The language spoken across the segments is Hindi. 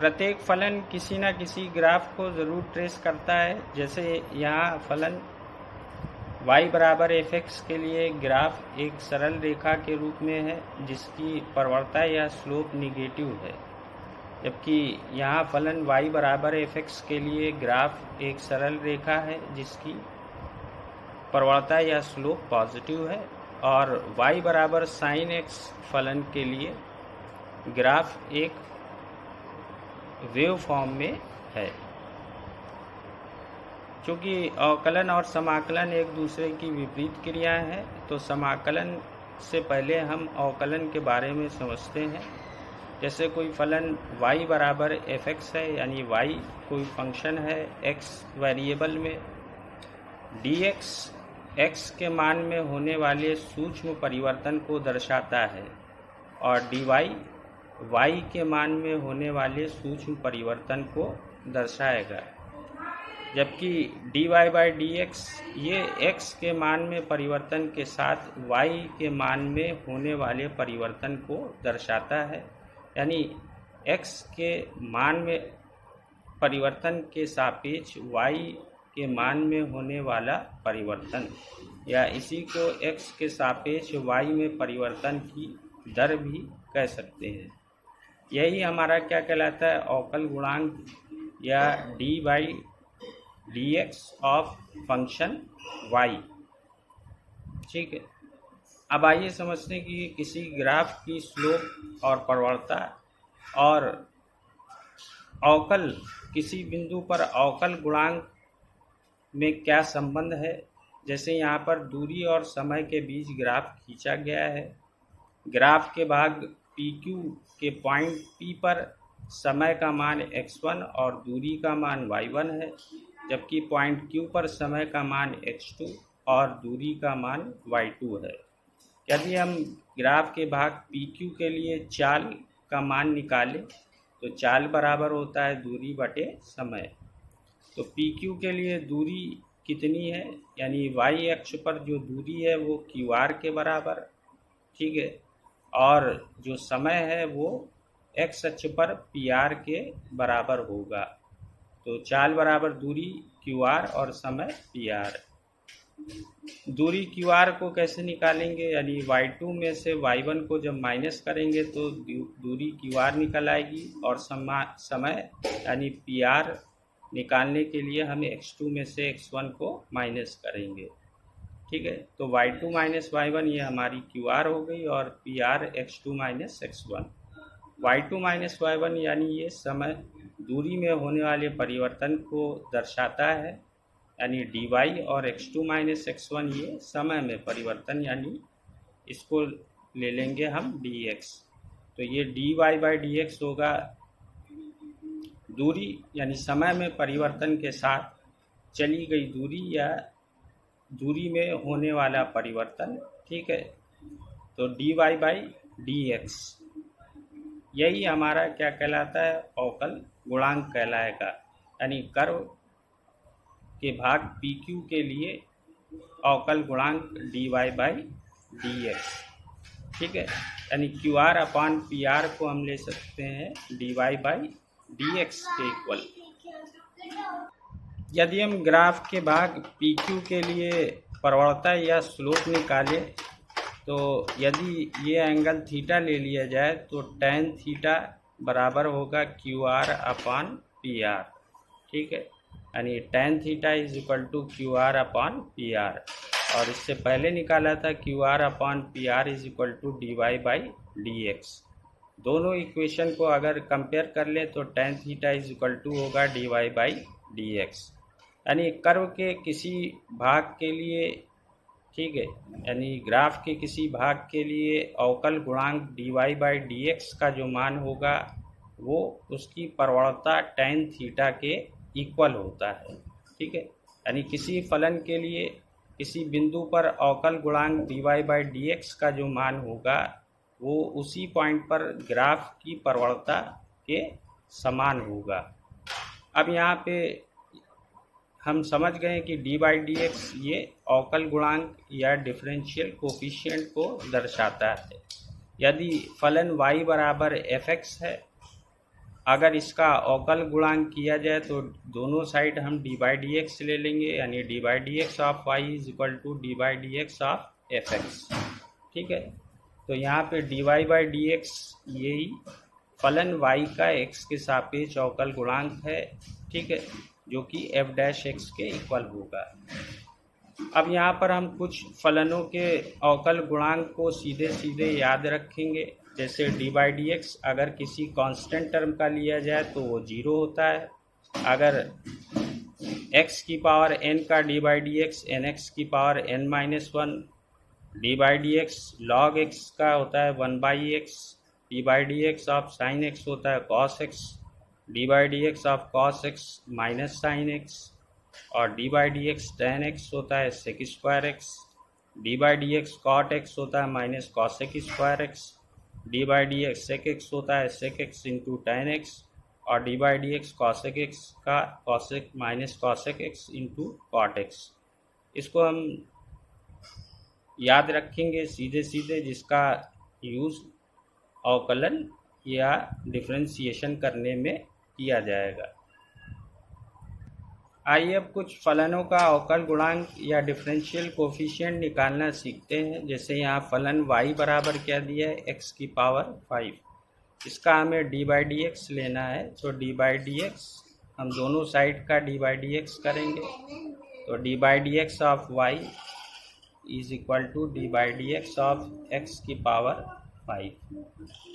प्रत्येक फलन किसी न किसी ग्राफ को ज़रूर ट्रेस करता है। जैसे यहाँ फलन y बराबर fx के लिए ग्राफ एक सरल रेखा के रूप में है जिसकी प्रवणता या स्लोप निगेटिव है, जबकि यहाँ फलन y बराबर fx के लिए ग्राफ एक सरल रेखा है जिसकी प्रवणता या स्लोप पॉजिटिव है, और y बराबर sin x फलन के लिए ग्राफ एक वेव फॉर्म में है। चूँकि अवकलन और समाकलन एक दूसरे की विपरीत क्रियाएं हैं, तो समाकलन से पहले हम अवकलन के बारे में समझते हैं। जैसे कोई फलन y बराबर fx है, यानी y कोई फंक्शन है x वेरिएबल में, dx x के मान में होने वाले सूक्ष्म परिवर्तन को दर्शाता है और dy y के मान में होने वाले सूक्ष्म परिवर्तन को दर्शाएगा, जबकि dy बाई dx ये x के मान में परिवर्तन के साथ y के मान में होने वाले परिवर्तन को दर्शाता है। यानी x के मान में परिवर्तन के सापेक्ष y के मान में होने वाला परिवर्तन, या इसी को x के सापेक्ष y में परिवर्तन की दर भी कह सकते हैं। यही हमारा क्या कहलाता है, अवकल गुणांक या dy by dx of function y। ठीक है, अब आइए समझते हैं कि किसी ग्राफ की स्लोप और प्रवणता और अवकल किसी बिंदु पर अवकल गुणांक में क्या संबंध है। जैसे यहाँ पर दूरी और समय के बीच ग्राफ खींचा गया है। ग्राफ के भाग PQ के पॉइंट P पर समय का मान x1 और दूरी का मान y1 है, जबकि पॉइंट Q पर समय का मान x2 और दूरी का मान y2 है। यदि हम ग्राफ के भाग PQ के लिए चाल का मान निकालें तो चाल बराबर होता है दूरी बटे समय। तो PQ के लिए दूरी कितनी है, यानी y अक्ष पर जो दूरी है वो QR के बराबर, ठीक है, और जो समय है वो x अक्ष पर PR के बराबर होगा। तो चाल बराबर दूरी QR और समय PR। दूरी QR को कैसे निकालेंगे, यानी y2 में से y1 को जब माइनस करेंगे तो दूरी QR निकल आएगी, और समय यानी PR निकालने के लिए हम x2 में से x1 को माइनस करेंगे। ठीक है, तो y2 माइनस y1 ये हमारी QR हो गई, और PR x2 minus x1। y2 minus y1 यानी ये समय दूरी में होने वाले परिवर्तन को दर्शाता है, यानी dy, और x2 माइनस x1 ये समय में परिवर्तन, यानी इसको ले लेंगे हम dx। तो ये dy बाई dx होगा दूरी यानी समय में परिवर्तन के साथ चली गई दूरी या दूरी में होने वाला परिवर्तन। ठीक है, तो dy बाई dx यही हमारा क्या कहलाता है, अवकल गुणांक कहलाएगा। यानी कर्व के भाग PQ के लिए अवकल गुणांक dy बाई dx। ठीक है, यानी QR अपान PR को हम ले सकते हैं dy बाई dx के इक्वल। यदि हम ग्राफ के भाग PQ के लिए प्रवणता या स्लोप निकालें, तो यदि ये एंगल थीटा ले लिया जाए तो tan थीटा बराबर होगा QR अपान PR। ठीक है, यानी tan theta is equal to QR upon PR, और इससे पहले निकाला था QR upon PR is equal to dy by dx। दोनों इक्वेशन को अगर कंपेयर कर ले तो tan theta is equal to होगा dy बाई dx। यानी कर्व के किसी भाग के लिए, ठीक है, यानी ग्राफ के किसी भाग के लिए अवकल गुणांक dy बाई dx का जो मान होगा वो उसकी प्रवणता tan थीटा के इक्वल होता है। ठीक है, यानी किसी फलन के लिए किसी बिंदु पर अवकल गुणांक dy बाई dx का जो मान होगा वो उसी पॉइंट पर ग्राफ की प्रवणता के समान होगा। अब यहाँ पे हम समझ गए कि डी बाई डी एक्स ये अवकल गुणांक या डिफरेंशियल कोफिशिएंट को दर्शाता है। यदि फलन y बराबर एफ एक्स है अगर इसका अवकल गुणांक किया जाए तो दोनों साइड हम डी बाई डी एक्स ले लेंगे, यानी D by D x of Y is equal to D by D x of F X. ठीक है, तो यहाँ पे D Y by D X यही फलन y का x के सापेक्ष अवकल गुणांक है। ठीक है, जो कि एफ डैश एक्स के इक्वल होगा। अब यहाँ पर हम कुछ फलनों के अवकल गुणांक को सीधे सीधे याद रखेंगे। जैसे डी बाई डी एक्स अगर किसी कांस्टेंट टर्म का लिया जाए तो वो 0 होता है। अगर x की पावर n का d by D x n x की power n minus one, d by D x log x का होता है 1/x, d by D x of sine x होता है cos x, d by D x of cos x minus sine x, और d by D x tan x होता है sec square x, d by D x cot x होता है minus cosec square x, d by D x sec x होता है sec x into tan x, और d by D x cosec x का cosec minus cosec x into cot x. इसको हम याद रखेंगे सीधे सीधे, जिसका यूज़ अवकलन या डिफरेंशिएशन करने में किया जाएगा। आइए अब कुछ फलनों का अवकल गुणांक या डिफरेंशियल कोफिशिएंट निकालना सीखते हैं। जैसे यहाँ फलन y बराबर क्या दिया है, x की पावर 5। इसका हमें डी बाई डी एक्स लेना है, तो डी बाई डी एक्स हम दोनों साइड का डी बाई डी एक्स करेंगे। तो D by D x of y is equal to D by D x of x की पावर 5।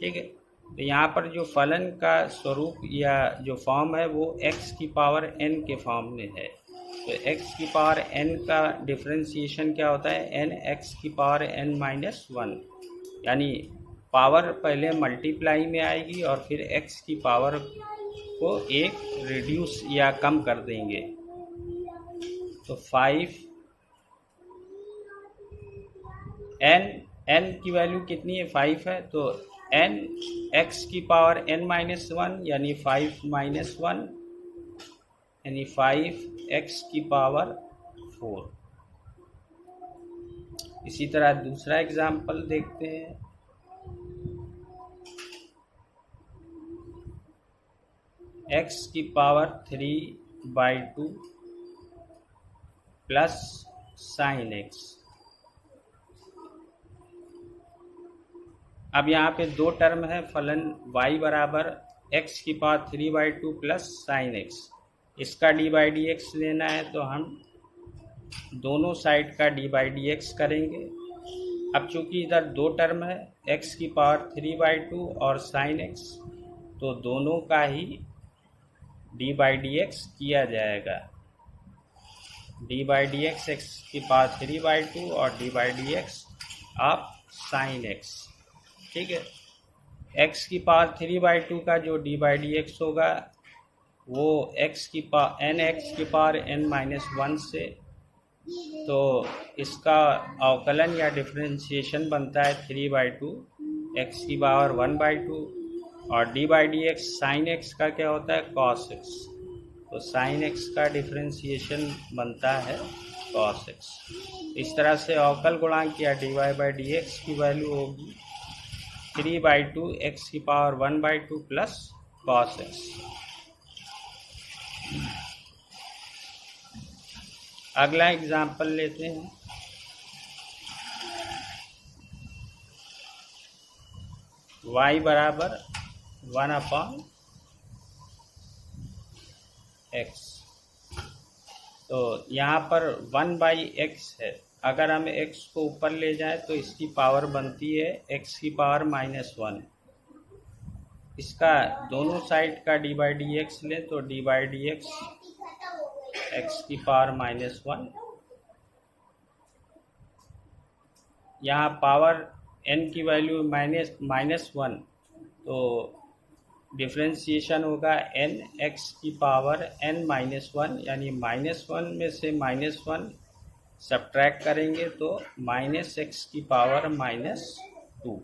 ठीक है, तो यहाँ पर जो फलन का स्वरूप या जो फॉर्म है वो x की पावर n के फॉर्म में है। तो x की पावर n का डिफरेंशिएशन क्या होता है, n x की पावर n माइनस वन, यानी पावर पहले मल्टीप्लाई में आएगी और फिर x की पावर को एक रिड्यूस या कम कर देंगे। तो 5 n की वैल्यू कितनी है, 5 है, तो n x की पावर n माइनस वन यानी 5 माइनस वन यानी 5x की पावर 4। इसी तरह दूसरा एग्जाम्पल देखते हैं। x की पावर 3/2 प्लस साइन x। अब यहाँ पे दो टर्म है, फलन y बराबर x की पावर 3/2 प्लस साइन x। इसका डी बाई डी एक्स लेना है, तो हम दोनों साइड का डी बाई डी एक्स करेंगे। अब चूंकि इधर दो टर्म है, x की पावर 3/2 और साइन x, तो दोनों का ही डी बाई डी एक्स किया जाएगा। D by D x x की पावर 3/2 और d by D x of sign x। ठीक है, x की पावर 3/2 का जो डी बाई डी एक्स होगा वो x की पावर एन एक्स की पावर n माइनस वन से, तो इसका अवकलन या डिफरेंशिएशन बनता है 3/2 x की पावर 1/2, और d by D x sine x का क्या होता है, कॉस एक्स। तो साइन एक्स का डिफरेंशिएशन बनता है कॉस एक्स। इस तरह से अवकल गुणांक या D Y by D X की वैल्यू होगी 3/2 x की पावर 1/2 प्लस कॉस एक्स। अगला एग्जाम्पल लेते हैं। y बराबर 1/x। तो यहाँ पर 1/x है। अगर हम x को ऊपर ले जाएं तो इसकी पावर बनती है x की पावर -1। इसका दोनों साइड का डी बाई डी एक्स लें तो D by D x x की पावर -1। यहाँ पावर n की वैल्यू -1, तो डिफरेंशिएशन होगा n x की पावर n-1, यानी -1 में से -1 सब्ट्रैक्ट करेंगे तो -x की पावर -2।